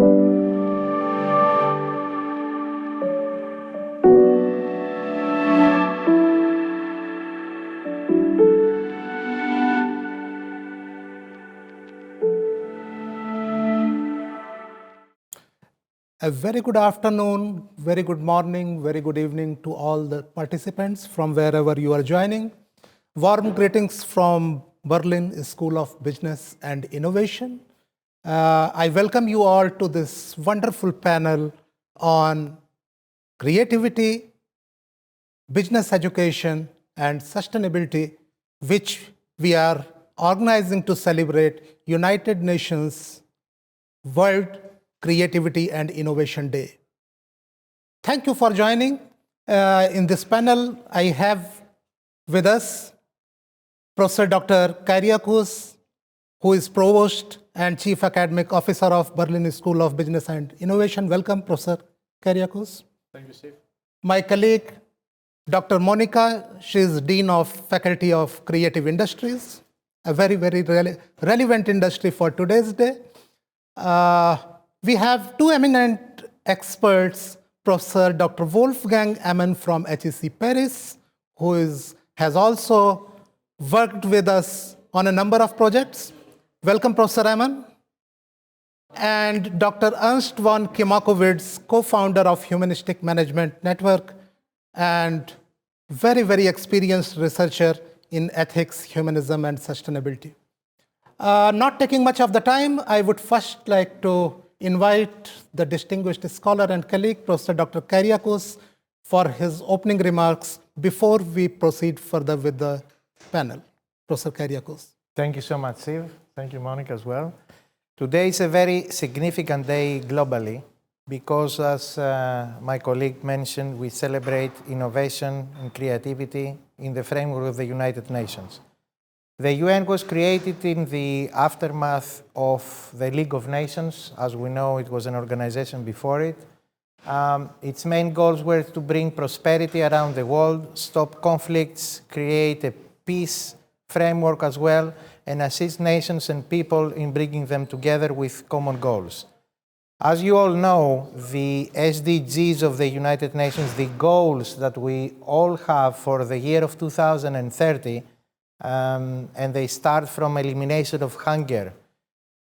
A very good afternoon, very good morning, very good evening to all the participants from wherever you are joining. Warm greetings from Berlin School of Business and Innovation. I welcome you all to this wonderful panel on creativity, business education, and sustainability, which we are organizing to celebrate United Nations World Creativity and Innovation Day. Thank you for joining. In this panel, I have with us Professor Dr. Kyriakos, who is Provost and Chief Academic Officer of Berlin School of Business and Innovation. Welcome, Professor Kyriakos. Thank you, Steve. My colleague, Dr. Monica, she is Dean of Faculty of Creative Industries, a very, very relevant industry for today's day. We have two eminent experts, Professor Dr. Wolfgang Amann from HEC Paris, who has also worked with us on a number of projects. Welcome, Professor Amann. And Dr. Ernst von Kimakowitz, co-founder of Humanistic Management Network and very, very experienced researcher in ethics, humanism, and sustainability. Not taking much of the time, I would first like to invite the distinguished scholar and colleague, Professor Dr. Kyriakos, for his opening remarks before we proceed further with the panel. Professor Kyriakos. Thank you so much, Steve. Thank you, Monica, as well. Today is a very significant day globally because, as my colleague mentioned, we celebrate innovation and creativity in the framework of the United Nations. The UN was created in the aftermath of the League of Nations. As we know, it was an organization before it. Its main goals were to bring prosperity around the world, stop conflicts, create a peace framework as well, and assist nations and people in bringing them together with common goals. As you all know, the SDGs of the United Nations, the goals that we all have for the year of 2030, and they start from elimination of hunger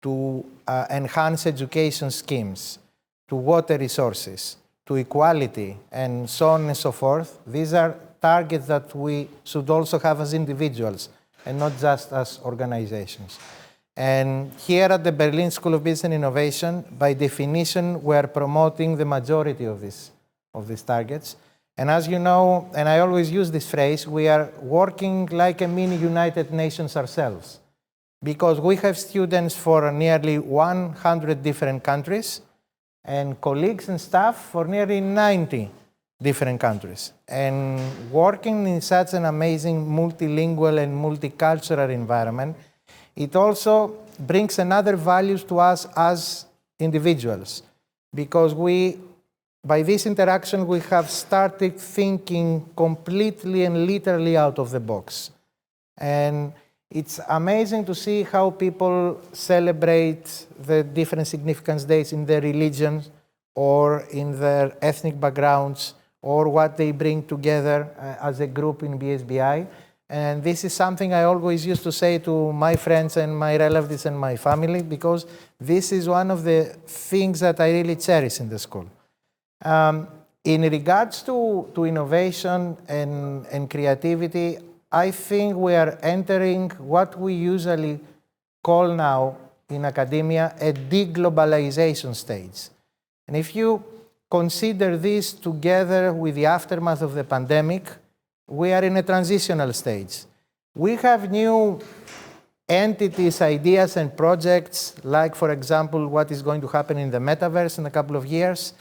to enhance education schemes, to water resources, to equality, and so on and so forth. These are targets that we should also have as individuals and not just as organizations. And here at the Berlin School of Business and Innovation, by definition, we are promoting the majority of these targets. And as you know, and I always use this phrase, we are working like a mini United Nations ourselves, because we have students for nearly 100 different countries and colleagues and staff for nearly 90 different countries. And working in such an amazing multilingual and multicultural environment, it also brings another values to us as individuals, because by this interaction, we have started thinking completely and literally out of the box. And it's amazing to see how people celebrate the different significance days in their religions or in their ethnic backgrounds or what they bring together as a group in BSBI. And this is something I always used to say to my friends and my relatives and my family, because this is one of the things that I really cherish in the school. In regards to innovation and creativity, I think we are entering what we usually call now in academia a deglobalization stage. And if you consider this together with the aftermath of the pandemic, we are in a transitional stage. We have new entities, ideas, and projects, like, for example, what is going to happen in the metaverse in a couple of years.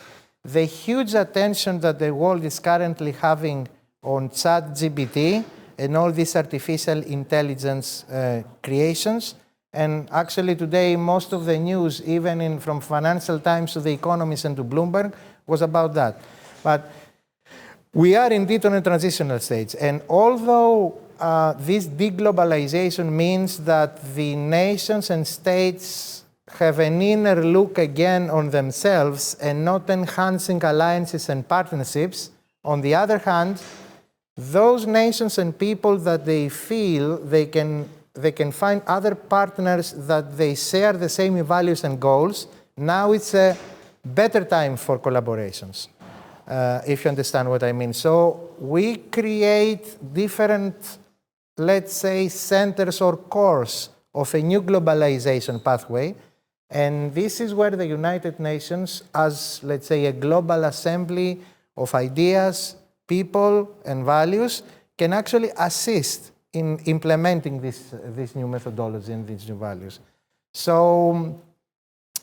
The huge attention that the world is currently having on ChatGPT and all these artificial intelligence creations. And actually today, most of the news, even from Financial Times to The Economist and to Bloomberg, was about that. But we are indeed on a transitional stage. And although this deglobalization means that the nations and states have an inner look again on themselves and not enhancing alliances and partnerships. On the other hand, those nations and people that they feel they can find other partners that they share the same values and goals, now it's a better time for collaborations, if you understand what I mean. So we create different, let's say, centers or cores of a new globalization pathway. And this is where the United Nations, as, let's say, a global assembly of ideas, people, and values, can actually assist in implementing this new methodology and these new values. So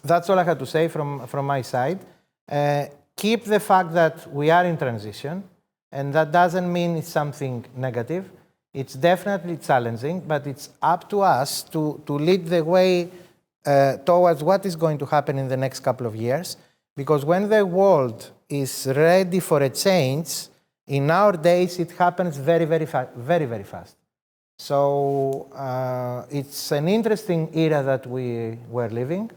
that's all I had to say from my side. Keep the fact that we are in transition, and that doesn't mean it's something negative. It's definitely challenging, but it's up to us to lead the way towards what is going to happen in the next couple of years. Because when the world is ready for a change, in our days it happens very, very fast. So it's an interesting era that we were living.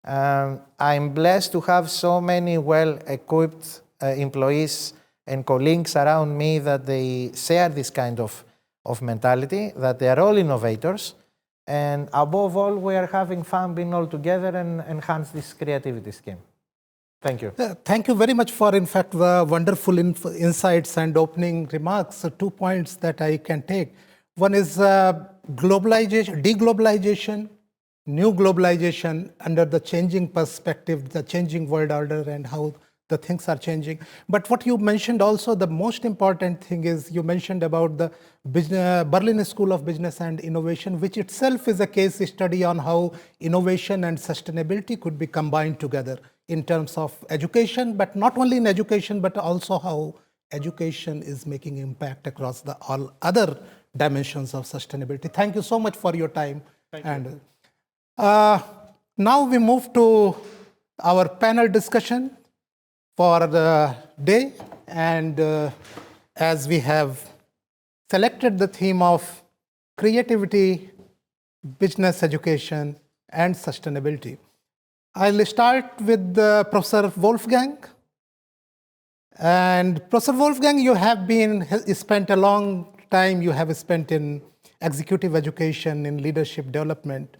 I'm blessed to have so many well-equipped employees and colleagues around me that they share this kind of mentality, that they are all innovators. And above all, we are having fun being all together and enhance this creativity scheme. Thank you. Thank you very much for, in fact, the wonderful insights and opening remarks. 2 points that I can take. One is globalization, deglobalization, new globalization under the changing perspective, the changing world order, and how the things are changing. But what you mentioned also, the most important thing is you mentioned about the Berlin School of Business and Innovation, which itself is a case study on how innovation and sustainability could be combined together in terms of education, but not only in education, but also how education is making impact across all other dimensions of sustainability. Thank you so much for your time. Thank you. Now we move to our panel discussion for the day. And as we have selected the theme of creativity, business education, and sustainability, I'll start with Professor Wolfgang. And Professor Wolfgang, you have spent a long time, you have spent in executive education, in leadership development.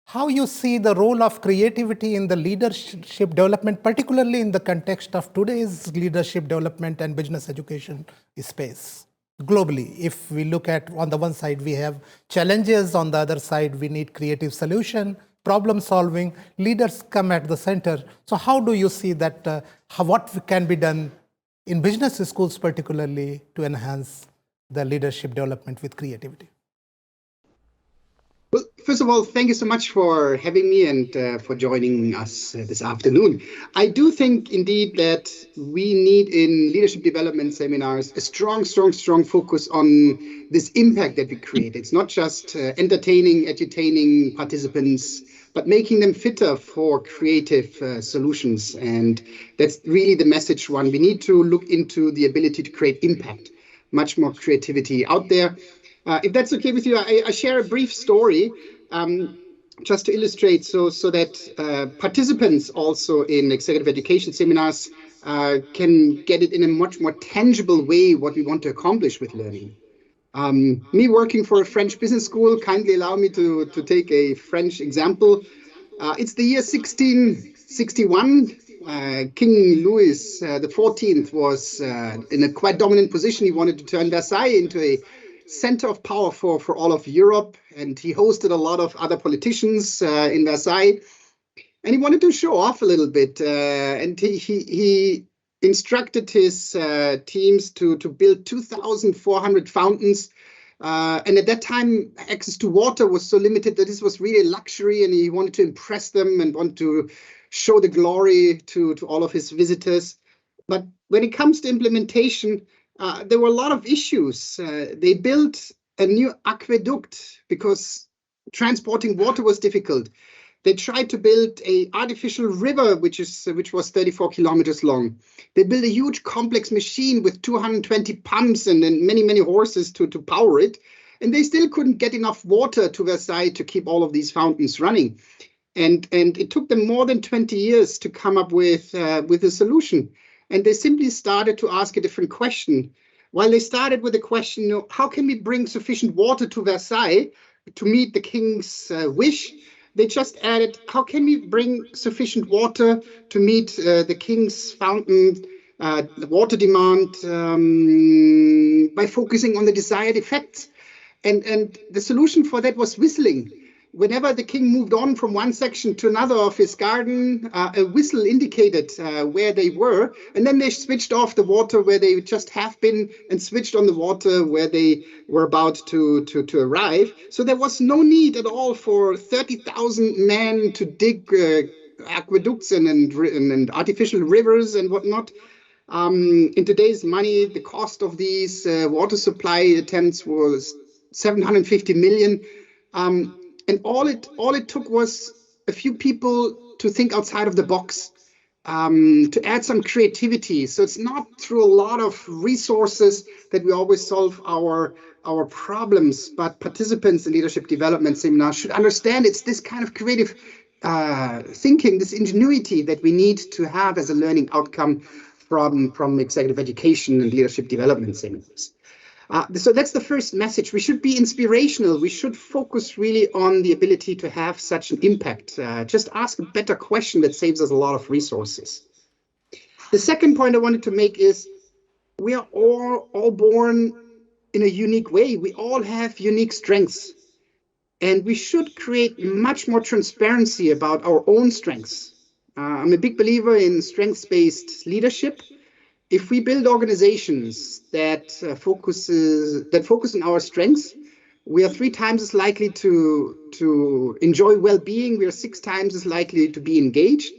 How you see the role of creativity in the leadership development, particularly in the context of today's leadership development and business education space globally? If we look at, on the one side, we have challenges, on the other side, we need creative solution, problem solving, leaders come at the center. So how do you see that, what can be done in business schools particularly to enhance the leadership development with creativity? Well, first of all, thank you so much for having me and for joining us this afternoon. I do think indeed that we need in leadership development seminars a strong focus on this impact that we create. It's not just entertaining, edutaining participants, but making them fitter for creative solutions. And that's really the message one. We need to look into the ability to create impact, much more creativity out there. If that's okay with you, I share a brief story just to illustrate so that participants also in executive education seminars can get it in a much more tangible way what we want to accomplish with learning. Me working for a French business school, kindly allow me to take a French example. It's the year 1661. King Louis XIV was in a quite dominant position. He wanted to turn Versailles into a center of power for all of Europe, and he hosted a lot of other politicians in Versailles, and he wanted to show off a little bit, and he instructed his teams to build 2,400 fountains, and at that time access to water was so limited that this was really a luxury, and he wanted to impress them and want to show the glory to all of his visitors. But when it comes to implementation, there were a lot of issues. They built a new aqueduct because transporting water was difficult. They tried to build an artificial river, which was 34 kilometers long. They built a huge complex machine with 220 pumps and many horses to power it. And they still couldn't get enough water to Versailles to keep all of these fountains running. And it took them more than 20 years to come up with a solution. And they simply started to ask a different question. While they started with the question, how can we bring sufficient water to Versailles to meet the king's wish? They just added, how can we bring sufficient water to meet the king's fountain, the water demand, by focusing on the desired effects? And the solution for that was whistling. Whenever the king moved on from one section to another of his garden, a whistle indicated where they were, and then they switched off the water where they just have been and switched on the water where they were about to arrive. So there was no need at all for 30,000 men to dig aqueducts and artificial rivers and whatnot. In today's money, the cost of these water supply attempts was 750 million. And all it took was a few people to think outside of the box, to add some creativity. So it's not through a lot of resources that we always solve our problems, but participants in leadership development seminars should understand it's this kind of creative thinking, this ingenuity that we need to have as a learning outcome from executive education and leadership development seminars. So that's the first message. We should be inspirational. We should focus really on the ability to have such an impact. Just ask a better question that saves us a lot of resources. The second point I wanted to make is we are all born in a unique way. We all have unique strengths. And we should create much more transparency about our own strengths. I'm a big believer in strengths-based leadership. If we build organizations that focus on our strengths, we are 3 times as likely to enjoy well-being. We are 6 times as likely to be engaged.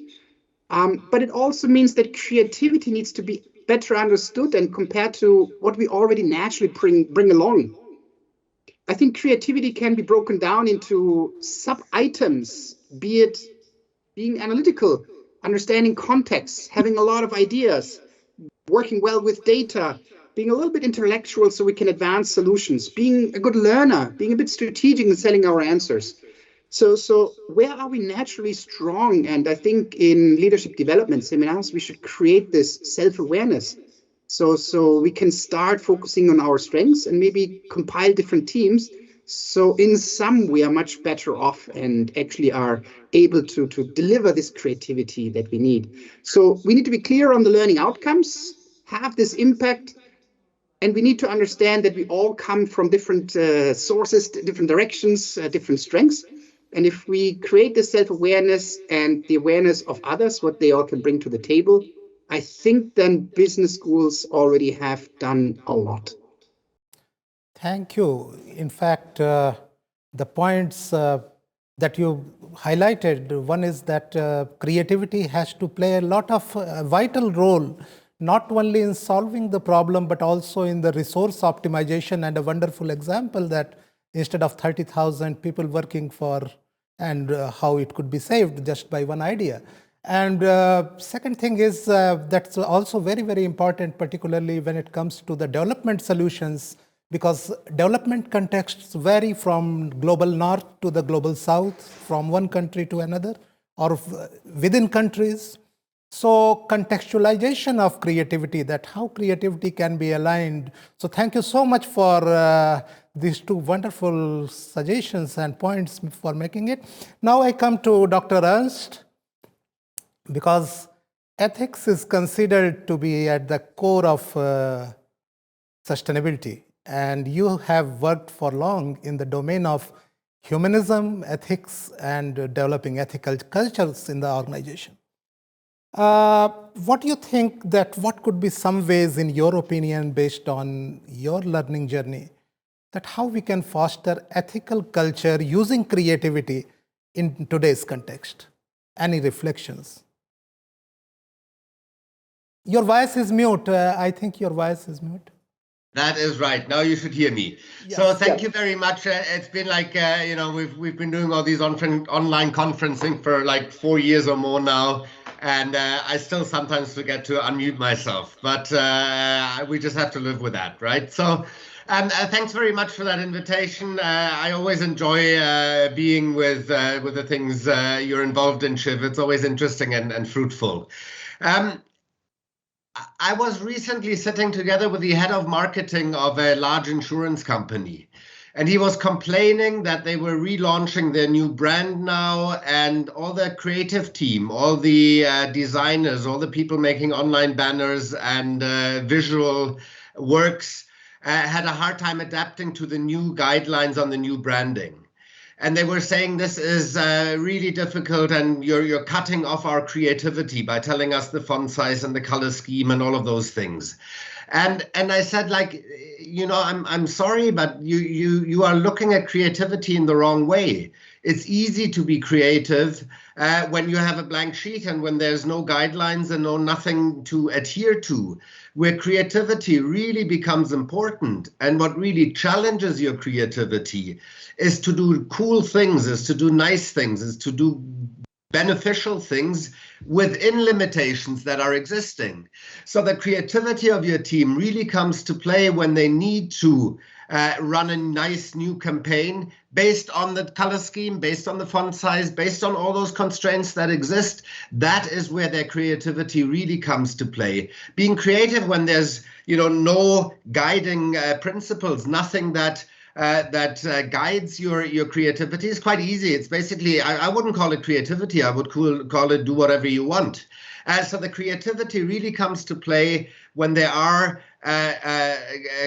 But it also means that creativity needs to be better understood and compared to what we already naturally bring along. I think creativity can be broken down into sub-items, be it being analytical, understanding context, having a lot of ideas, working well with data, being a little bit intellectual so we can advance solutions, being a good learner, being a bit strategic in selling our answers. So where are we naturally strong? And I think in leadership development seminars, we should create this self-awareness. So we can start focusing on our strengths and maybe compile different teams. So in some, we are much better off and actually are able to deliver this creativity that we need. So we need to be clear on the learning outcomes, have this impact, and we need to understand that we all come from different sources, different directions, different strengths. And if we create this self-awareness and the awareness of others, what they all can bring to the table, I think then business schools already have done a lot. Thank you. In fact, the points that you highlighted, one is that creativity has to play a lot of vital role, not only in solving the problem, but also in the resource optimization. And a wonderful example that instead of 30,000 people working for, and how it could be saved just by one idea. And second thing is that's also very, very important, particularly when it comes to the development solutions, because development contexts vary from global north to the global south, from one country to another, or within countries. So contextualization of creativity, that how creativity can be aligned. So thank you so much for these 2 wonderful suggestions and points for making it. Now I come to Dr. Ernst, because ethics is considered to be at the core of sustainability. And you have worked for long in the domain of humanism, ethics, and developing ethical cultures in the organization. What do you think that what could be some ways, in your opinion, based on your learning journey, that how we can foster ethical culture using creativity in today's context? Any reflections? Your voice is mute. I think your voice is mute. That is right. Now you should hear me. Yes. So thank you very much. It's been like, we've been doing all these online conferencing for like 4 years or more now. And I still sometimes forget to unmute myself, but we just have to live with that, right? So Thanks very much for that invitation. I always enjoy being with the things you're involved in, Shiv. It's always interesting and fruitful. I was recently sitting together with the head of marketing of a large insurance company, and he was complaining that they were relaunching their new brand now, and all the creative team, all the designers, all the people making online banners and visual works had a hard time adapting to the new guidelines on the new branding. And they were saying this is really difficult, and you're cutting off our creativity by telling us the font size and the color scheme and all of those things. And I said, like, you know, I'm sorry, but you are looking at creativity in the wrong way. It's easy to be creative when you have a blank sheet and when there's no guidelines and nothing to adhere to. Where creativity really becomes important, and what really challenges your creativity is to do cool things, is to do nice things, is to do beneficial things within limitations that are existing. So the creativity of your team really comes to play when they need to run a nice new campaign based on the color scheme, based on the font size, based on all those constraints that exist. That is where their creativity really comes to play. Being creative when there's, you know, no guiding principles, nothing that guides your creativity is quite easy. It's basically, I wouldn't call it creativity. I would call it do whatever you want. So the creativity really comes to play when there are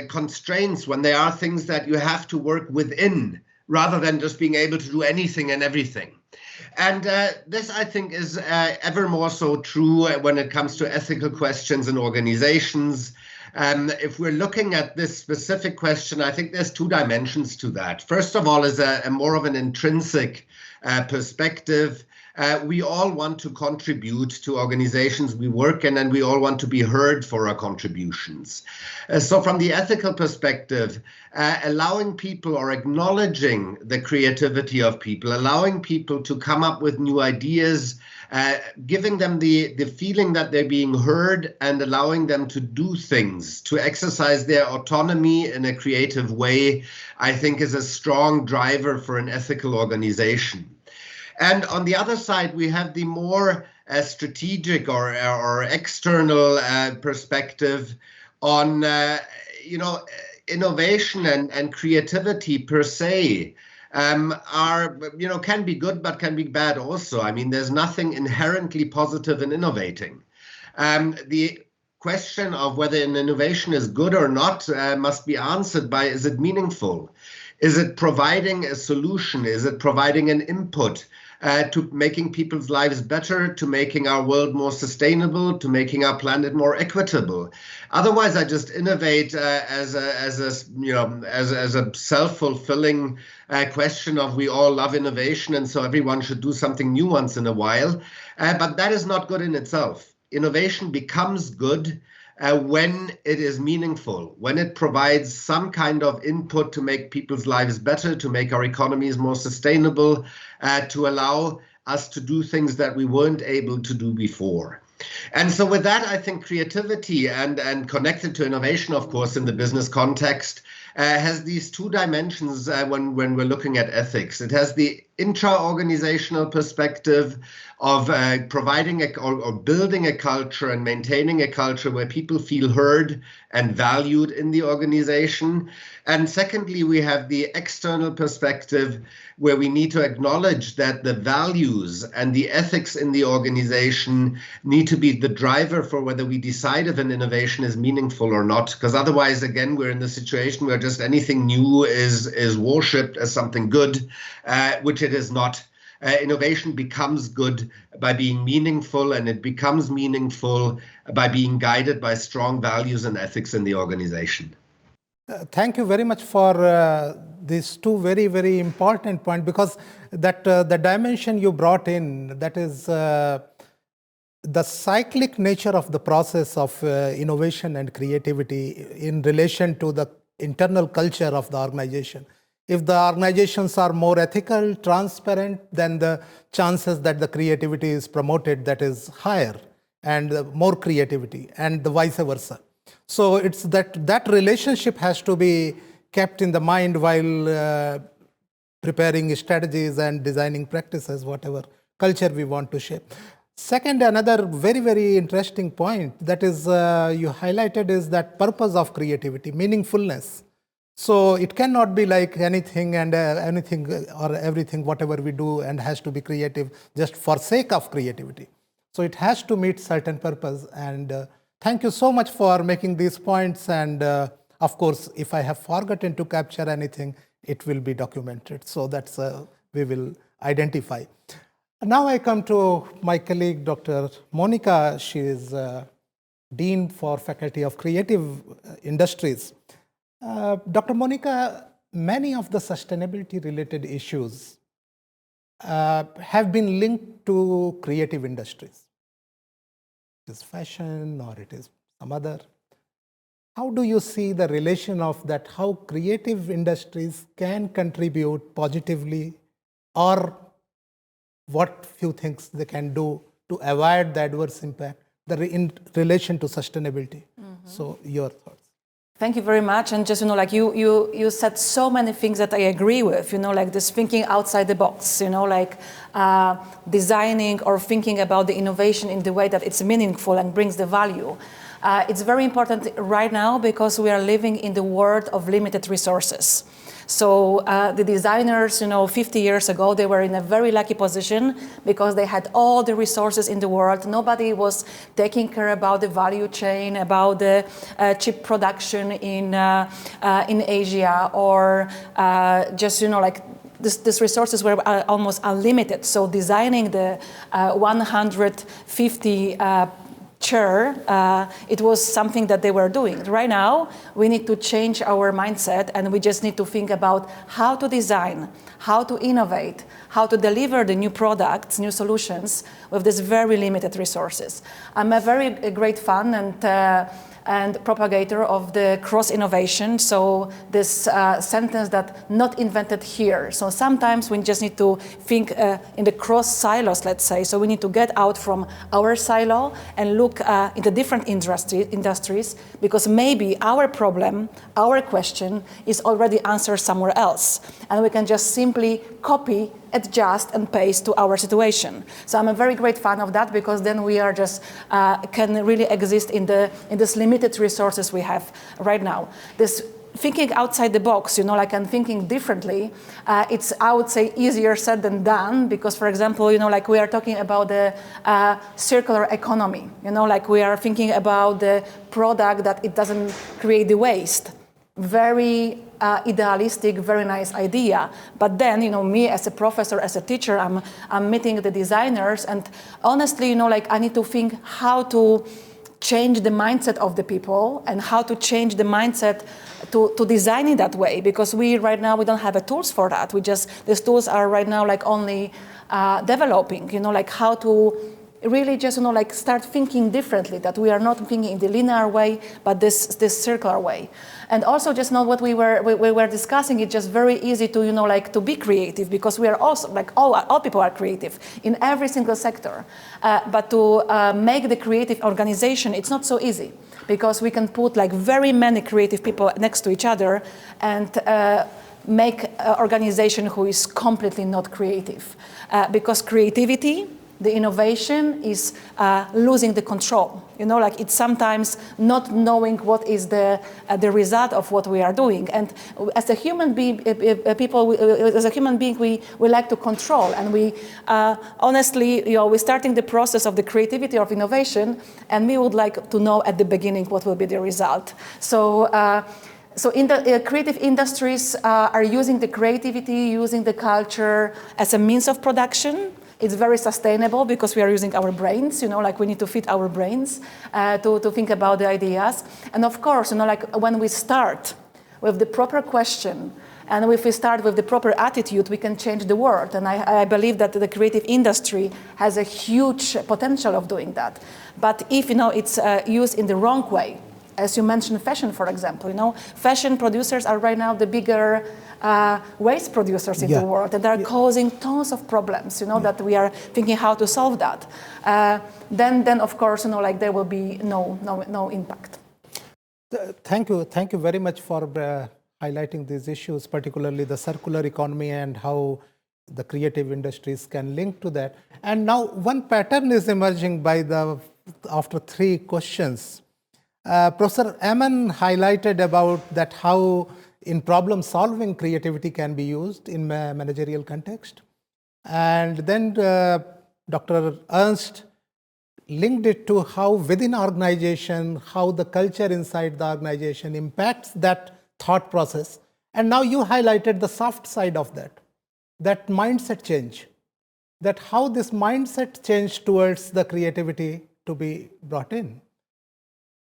constraints, when there are things that you have to work within, rather than just being able to do anything and everything. And this, I think, is ever more so true when it comes to ethical questions in organizations. If we're looking at this specific question, I think there's two dimensions to that. First of all is a more of an intrinsic perspective. We all want to contribute to organizations we work in, and we all want to be heard for our contributions. So from the ethical perspective, allowing people or acknowledging the creativity of people, allowing people to come up with new ideas, giving them the feeling that they're being heard, and allowing them to do things, to exercise their autonomy in a creative way, I think is a strong driver for an ethical organization. And on the other side, we have the more strategic or external perspective on, innovation and creativity per se. Can be good, but can be bad also. I mean, there's nothing inherently positive in innovating. The question of whether an innovation is good or not must be answered by, is it meaningful? Is it providing a solution? Is it providing an input to making people's lives better, to making our world more sustainable, to making our planet more equitable? Otherwise, I just innovate as a self-fulfilling question of we all love innovation, and so everyone should do something new once in a while. But that is not good in itself. Innovation becomes good when it is meaningful, when it provides some kind of input to make people's lives better, to make our economies more sustainable, to allow us to do things that we weren't able to do before. And so with that, I think creativity and connected to innovation, of course, in the business context, has these two dimensions when we're looking at ethics. It has the intra-organizational perspective of providing or building a culture and maintaining a culture where people feel heard and valued in the organization. And secondly, we have the external perspective where we need to acknowledge that the values and the ethics in the organization need to be the driver for whether we decide if an innovation is meaningful or not. Because otherwise, again, we're in the situation where just anything new is worshipped as something good, which it is not. Innovation becomes good by being meaningful, and it becomes meaningful by being guided by strong values and ethics in the organization. Thank you very much for these two very, very important points, because that the dimension you brought in, that is the cyclic nature of the process of innovation and creativity in relation to the internal culture of the organization. If the organizations are more ethical, transparent, then the chances that the creativity is promoted, that is higher, and more creativity, and the vice versa. So it's that relationship has to be kept in the mind while preparing strategies and designing practices, whatever culture we want to shape. Second, another very, very interesting point that is you highlighted is that purpose of creativity, meaningfulness. So it cannot be like anything and anything or everything, whatever we do, and has to be creative just for sake of creativity. So it has to meet certain purpose. And thank you so much for making these points. And of course, if I have forgotten to capture anything, it will be documented. So that's we will identify. Now I come to my colleague, Dr. Monica. She is Dean for Faculty of Creative Industries. Dr. Monica, many of the sustainability-related issues have been linked to creative industries. It is fashion or it is some other. How do you see the relation of that, how creative industries can contribute positively, or what few things they can do to avoid the adverse impact in relation to sustainability? So your thoughts. Thank you very much. And just, like you said so many things that I agree with, like this thinking outside the box, like designing or thinking about the innovation in the way that it's meaningful and brings the value. It's very important right now because we are living in the world of limited resources. So the designers, 50 years ago, they were in a very lucky position because they had all the resources in the world. Nobody was taking care about the value chain, about the chip production in Asia, or just, like these resources were almost unlimited. So designing the 150 chair, it was something that they were doing. Right now, we need to change our mindset, and we just need to think about how to design, how to innovate, how to deliver the new products, new solutions with these very limited resources. I'm a very great fan and propagator of the cross-innovation, so this sentence that not invented here. So sometimes we just need to think in the cross silos, let's say. So we need to get out from our silo and look into different industries, because maybe our problem, our question is already answered somewhere else. And we can just simply copy, adjust and paste to our situation. So I'm a very great fan of that, because then we are just can really exist in this limited resources we have right now. This thinking outside the box, like I'm thinking differently, it's, I would say, easier said than done, because, for example, like we are talking about the circular economy, like we are thinking about the product that it doesn't create the waste. Very idealistic, very nice idea. But then, me as a professor, as a teacher, I'm meeting the designers, and honestly, like I need to think how to change the mindset of the people and how to change the mindset to design it that way, because right now we don't have the tools for that. These tools are right now like only developing, like how to really just, like start thinking differently, that we are not thinking in the linear way, but this circular way. And also just what we were discussing, it's just very easy to, like to be creative, because we are also, like all people are creative in every single sector. But to make the creative organization, it's not so easy, because we can put like very many creative people next to each other and make an organization who is completely not creative. Because creativity, the innovation is losing the control. Like it's sometimes not knowing what is the result of what we are doing. And as a human being, we like to control. And we honestly, we're starting the process of the creativity of innovation, and we would like to know at the beginning what will be the result. So in the creative industries are using the creativity, using the culture as a means of production. It's very sustainable because we are using our brains, like we need to feed our brains to think about the ideas. And of course, like when we start with the proper question and if we start with the proper attitude, we can change the world. And I believe that the creative industry has a huge potential of doing that. But if, it's used in the wrong way, as you mentioned fashion, for example, fashion producers are right now the bigger waste producers in the world, and they are causing tons of problems, that we are thinking how to solve that. Then of course, like there will be no impact. Thank you very much for highlighting these issues, particularly the circular economy and how the creative industries can link to that. And now one pattern is emerging after 3 questions. Professor Aman highlighted about that how in problem solving creativity can be used in managerial context. And then Dr. Ernst linked it to how within organization, how the culture inside the organization impacts that thought process. And now you highlighted the soft side of that mindset change, that how this mindset change towards the creativity to be brought in.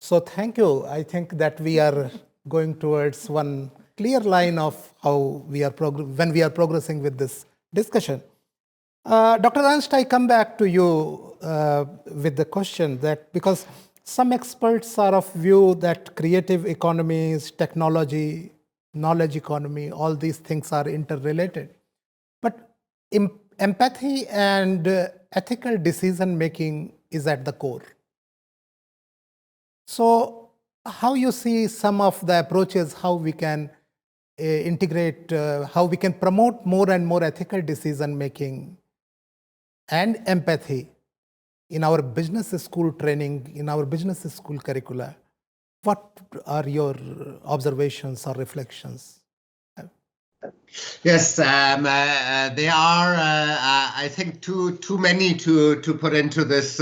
So thank you. I think that we are going towards one clear line of how we are when we are progressing with this discussion. Dr. Ernst, I come back to you with the question that because some experts are of view that creative economies, technology, knowledge economy, all these things are interrelated. But empathy and ethical decision making is at the core. So how you see some of the approaches, how we can integrate, how we can promote more and more ethical decision making and empathy in our business school training, in our business school curricula? What are your observations or reflections? Yes, there are, I think, too many to put into this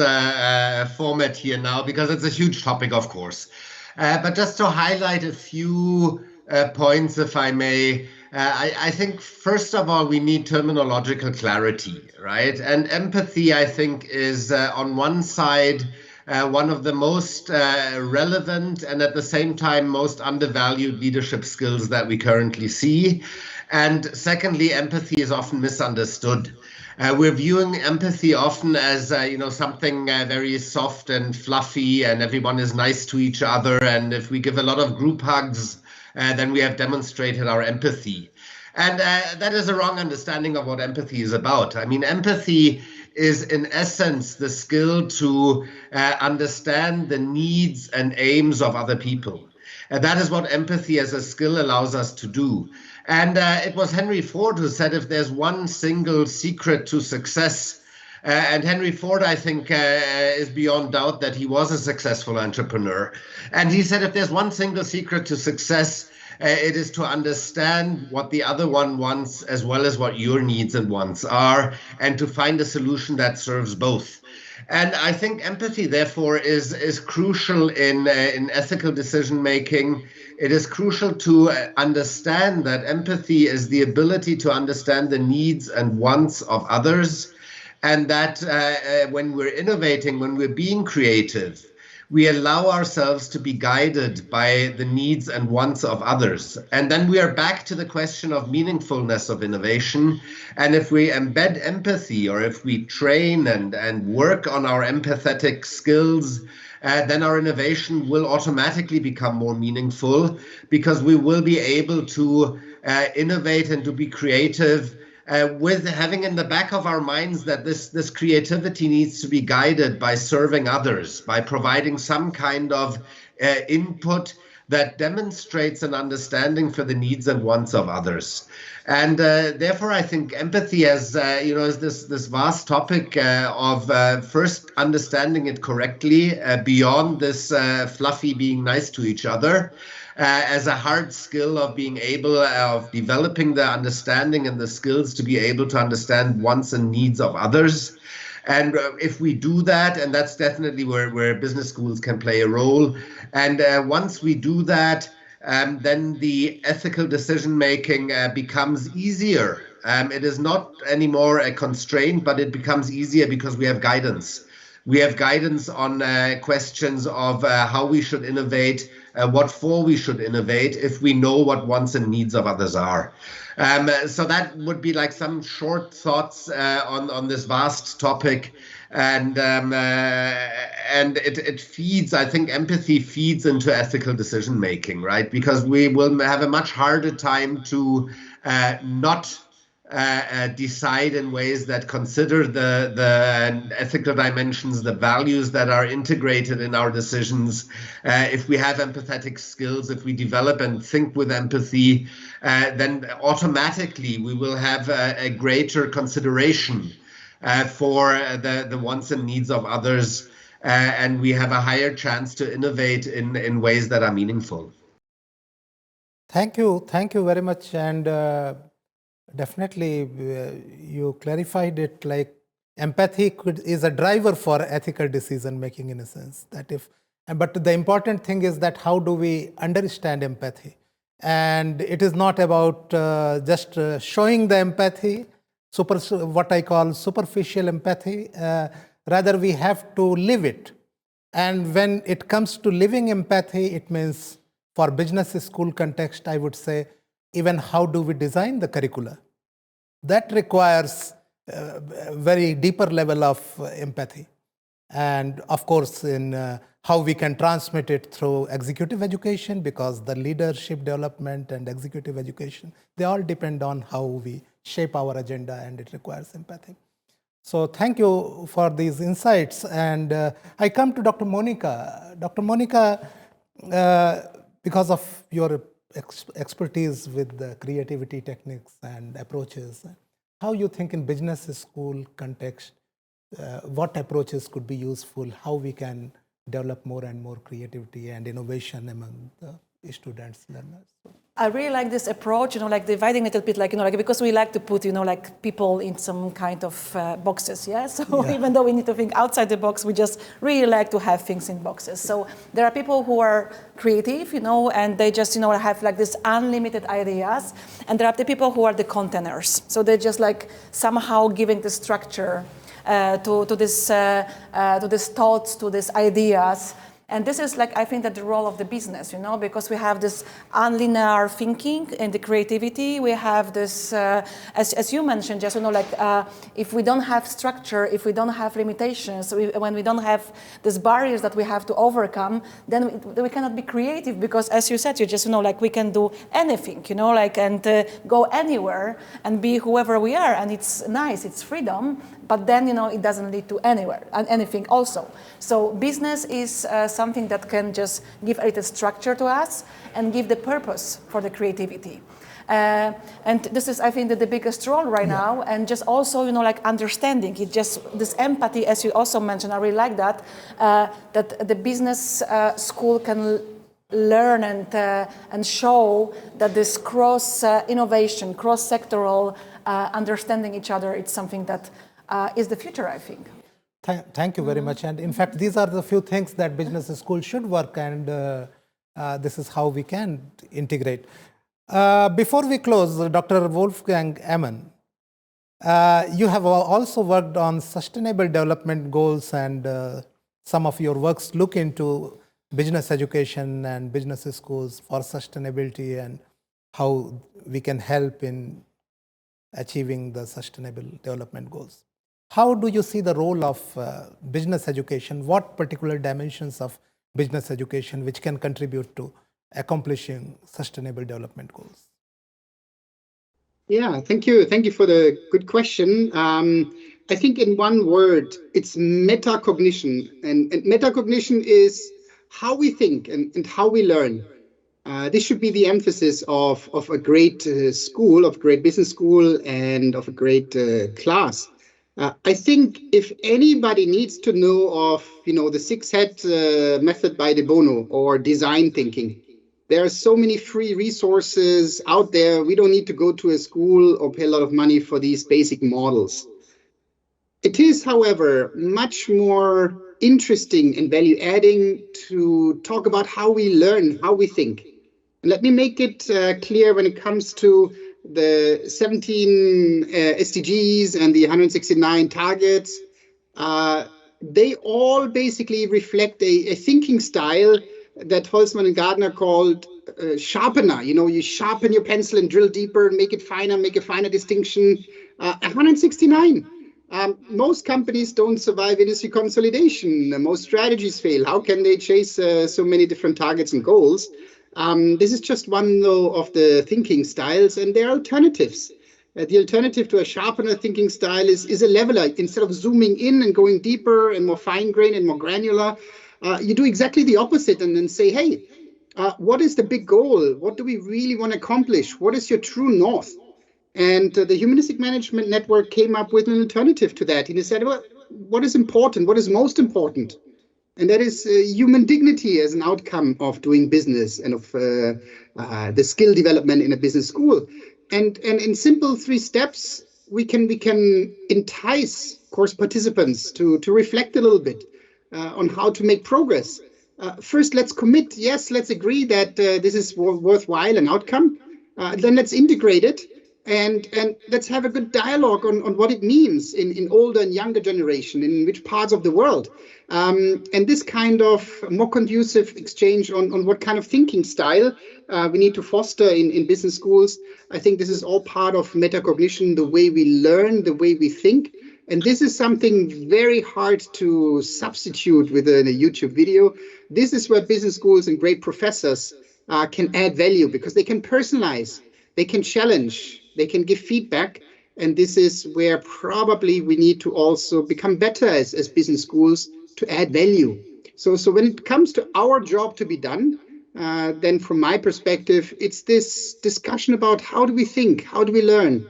format here now, because it's a huge topic, of course. But just to highlight a few points, if I may, I think, first of all, we need terminological clarity, right? And empathy, I think, is on one side one of the most relevant and at the same time most undervalued leadership skills that we currently see. And secondly, empathy is often misunderstood. We're viewing empathy often as something very soft and fluffy, and everyone is nice to each other. And if we give a lot of group hugs, then we have demonstrated our empathy. And that is a wrong understanding of what empathy is about. I mean, empathy is in essence the skill to understand the needs and aims of other people. And that is what empathy as a skill allows us to do. And it was Henry Ford who said, if there's one single secret to success, and Henry Ford, I think, is beyond doubt that he was a successful entrepreneur. And he said, if there's one single secret to success, it is to understand what the other one wants as well as what your needs and wants are, and to find a solution that serves both. And I think empathy, therefore, is crucial in ethical decision making. It is crucial to understand that empathy is the ability to understand the needs and wants of others, and that when we're innovating, when we're being creative, we allow ourselves to be guided by the needs and wants of others. And then we are back to the question of meaningfulness of innovation. And if we embed empathy, or if we train and work on our empathetic skills, then our innovation will automatically become more meaningful, because we will be able to innovate and to be creative with having in the back of our minds that this creativity needs to be guided by serving others, by providing some kind of input that demonstrates an understanding for the needs and wants of others. And therefore, I think empathy is this vast topic of first understanding it correctly beyond this fluffy being nice to each other, as a hard skill of being able of developing the understanding and the skills to be able to understand wants and needs of others. And if we do that, and that's definitely where business schools can play a role. And once we do that, then the ethical decision making becomes easier. It is not anymore a constraint, but it becomes easier because we have guidance. We have guidance on questions of how we should innovate, what for we should innovate, if we know what wants and needs of others are. So that would be like some short thoughts on this vast topic. And it feeds, I think empathy feeds into ethical decision making, right? Because we will have a much harder time to not decide in ways that consider the ethical dimensions, the values that are integrated in our decisions, if we have empathetic skills, if we develop and think with empathy, then automatically we will have a greater consideration for the wants and needs of others, and we have a higher chance to innovate in ways that are meaningful. Thank you very much, and definitely you clarified it like empathy is a driver for ethical decision making in a sense. But the important thing is that how do we understand empathy? And it is not about just showing the empathy, what I call superficial empathy. Rather, we have to live it. And when it comes to living empathy, it means for business school context, I would say, even how do we design the curricula? That requires a very deeper level of empathy. And of course, in how we can transmit it through executive education, because the leadership development and executive education, they all depend on how we shape our agenda, and it requires empathy. So thank you for these insights. And I come to Dr. Monica. Dr. Monica, because of your expertise with the creativity techniques and approaches, how you think in business school context, what approaches could be useful, how we can develop more and more creativity and innovation among the students, learners? I really like this approach, like dividing it a bit, because we like to put, like people in some kind of boxes, yeah? So even though we need to think outside the box, we just really like to have things in boxes. So there are people who are creative, and they just, have like this unlimited ideas. And there are the people who are the containers. So they're just like somehow giving the structure to this thoughts, to these ideas. And this is I think that the role of the business, because we have this unlinear thinking and the creativity. We have this, as you mentioned, just, if we don't have structure, if we don't have limitations, when we don't have these barriers that we have to overcome, then we cannot be creative, because as you said, you just, we can do anything, and go anywhere and be whoever we are. And it's nice, it's freedom, but then, it doesn't lead to anything also. So business is something that can just give a little structure to us and give the purpose for the creativity. And this is, I think, the biggest role right now. And just also, understanding it, just this empathy, as you also mentioned, I really like that, that the business school can learn and show that this cross innovation, cross-sectoral understanding each other, it's something that is the future, I think. Thank you very much. And in fact, these are the few things that business school should work, and this is how we can integrate. Before we close, Dr. Wolfgang Amann, you have also worked on sustainable development goals, and some of your works look into business education and business schools for sustainability and how we can help in achieving the sustainable development goals. How do you see the role of business education? What particular dimensions of business education which can contribute to accomplishing sustainable development goals? Yeah, thank you. Thank you for the good question. I think in one word, it's metacognition. And metacognition is how we think and how we learn. This should be the emphasis of a great school, of a great business school, and of a great class. I think if anybody needs to know of, the six-head method by De Bono or design thinking, there are so many free resources out there. We don't need to go to a school or pay a lot of money for these basic models. It is, however, much more interesting and value-adding to talk about how we learn, how we think. And let me make it clear when it comes to the 17 SDGs and the 169 targets. They all basically reflect a thinking style that Holzman and Gardner called sharpener. You sharpen your pencil and drill deeper and make it finer, make a finer distinction. 169. Most companies don't survive industry consolidation. Most strategies fail. How can they chase so many different targets and goals? This is just one, though, of the thinking styles, and there are alternatives. The alternative to a sharpener thinking style is a leveler. Instead of zooming in and going deeper and more fine-grained and more granular, you do exactly the opposite and then say, hey, what is the big goal? What do we really want to accomplish? What is your true north? And the Humanistic Management Network came up with an alternative to that. And he said, well, what is important? What is most important? And that is human dignity as an outcome of doing business and of the skill development in a business school. And in simple 3 steps, we can entice course participants to reflect a little bit on how to make progress. First, let's commit. Yes, let's agree that this is worthwhile an outcome. Then let's integrate it. And let's have a good dialogue on what it means in older and younger generation, in which parts of the world. And this kind of more conducive exchange on what kind of thinking style we need to foster in business schools. I think this is all part of metacognition, the way we learn, the way we think. And this is something very hard to substitute with a YouTube video. This is where business schools and great professors can add value, because they can personalize, they can challenge, they can give feedback. And this is where probably we need to also become better as business schools to add value. So when it comes to our job to be done, then from my perspective, it's this discussion about how do we think, how do we learn,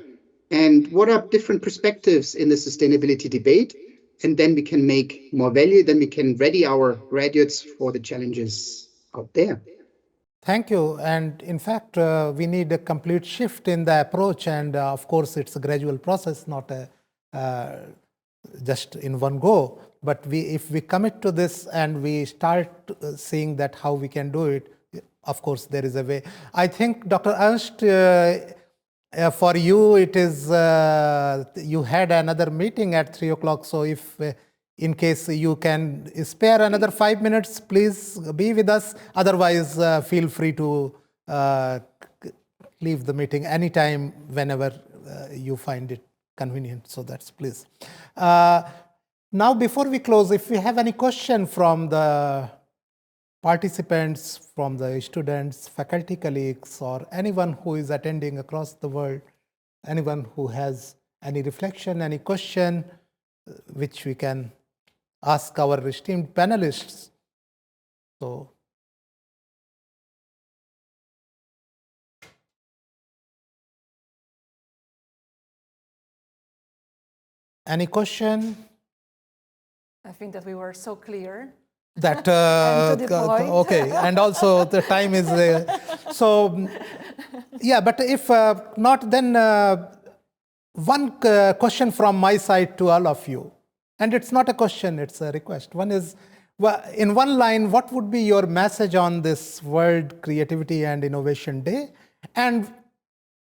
and what are different perspectives in the sustainability debate. And then we can make more value, then we can ready our graduates for the challenges out there. Thank you. And in fact, we need a complete shift in the approach. And of course, it's a gradual process, not just in one go. But if we commit to this and we start seeing that how we can do it, of course, there is a way. I think, Dr. Ernst, for you, it is, you had another meeting at 3 o'clock. So if in case you can spare another 5 minutes, please be with us. Otherwise, feel free to leave the meeting anytime, whenever you find it convenient. So that's please. Now, before we close, if we have any question from the participants, from the students, faculty colleagues, or anyone who is attending across the world, anyone who has any reflection, any question, which we can ask our esteemed panelists. So, any question? I think that we were so clear. That And to the point. okay, and also the time is so. Yeah, but if not, then one question from my side to all of you, and it's not a question; it's a request. One is, in one line, what would be your message on this World Creativity and Innovation Day, and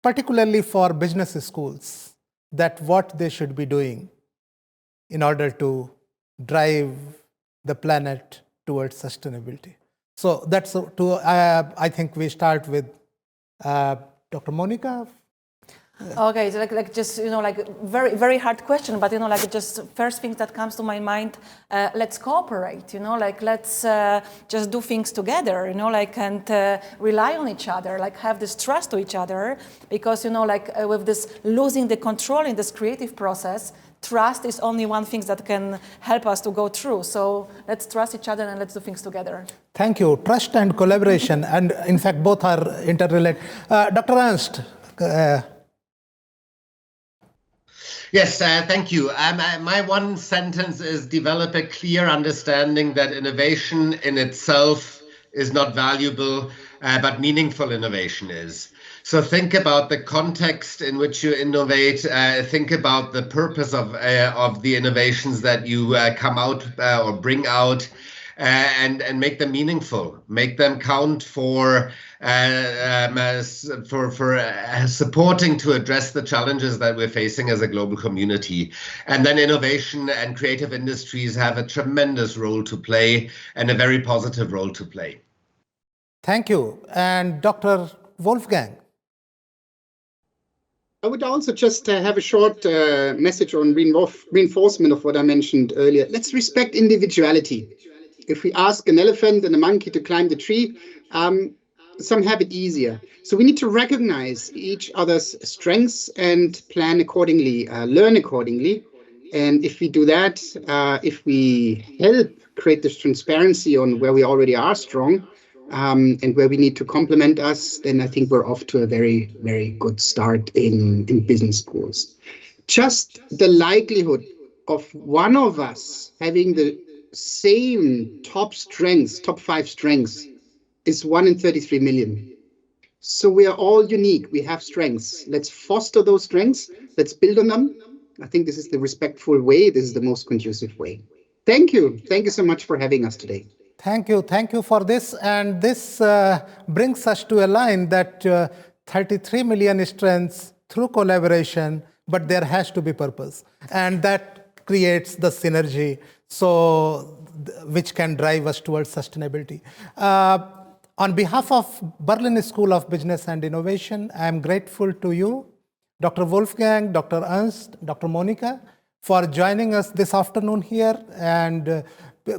particularly for business schools, that what they should be doing in order to drive the planet towards sustainability. So that's I think we start with Dr. Monica. Okay, so like just very very hard question, but like just first thing that comes to my mind, let's cooperate. Let's just do things together. And rely on each other. Have this trust to each other, because with this losing the control in this creative process, trust is only one thing that can help us to go through. So let's trust each other and let's do things together. Thank you. Trust and collaboration, and in fact, both are interrelated. Dr. Ernst. Yes, thank you. My one sentence is develop a clear understanding that innovation in itself is not valuable, but meaningful innovation is. So think about the context in which you innovate. Think about the purpose of the innovations that you come out or bring out, and make them meaningful. Make them count for supporting to address the challenges that we're facing as a global community. And then innovation and creative industries have a tremendous role to play, and a very positive role to play. Thank you. And Dr. Wolfgang. I would also just have a short message on reinforcement of what I mentioned earlier. Let's respect individuality. If we ask an elephant and a monkey to climb the tree, some have it easier. So we need to recognize each other's strengths and plan accordingly, learn accordingly. And if we do that, if we help create this transparency on where we already are strong, and where we need to complement us, then I think we're off to a very, very good start in business schools. Just the likelihood of one of us having the same top strengths, top 5 strengths, is 1 in 33 million. So we are all unique. We have strengths. Let's foster those strengths. Let's build on them. I think this is the respectful way. This is the most conducive way. Thank you. Thank you so much for having us today. Thank you. Thank you for this. And this brings us to a line that 33 million strengths through collaboration, but there has to be purpose. And that creates the synergy, so which can drive us towards sustainability. On behalf of Berlin School of Business and Innovation, I am grateful to you, Dr. Wolfgang, Dr. Ernst, Dr. Monica, for joining us this afternoon here and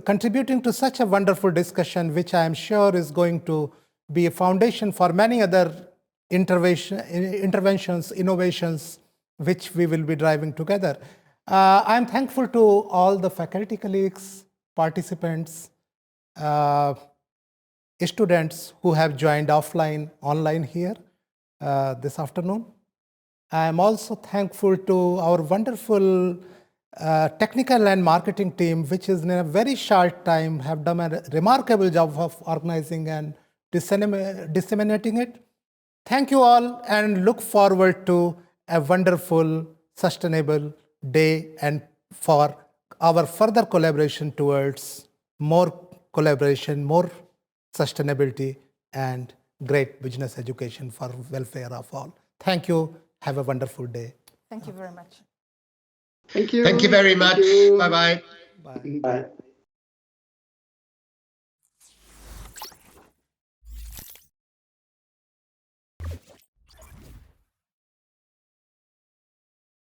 contributing to such a wonderful discussion, which I am sure is going to be a foundation for many other interventions, innovations, which we will be driving together. I'm thankful to all the faculty colleagues, participants, students who have joined offline, online here this afternoon. I am also thankful to our wonderful technical and marketing team, which is in a very short time have done a remarkable job of organizing and disseminating it. Thank you all, and look forward to a wonderful, sustainable day and for our further collaboration towards more collaboration, more sustainability, and great business education for welfare of all. Thank you. Have a wonderful day. Thank you very much. Thank you. Thank you very much. Bye-bye. Bye. Bye.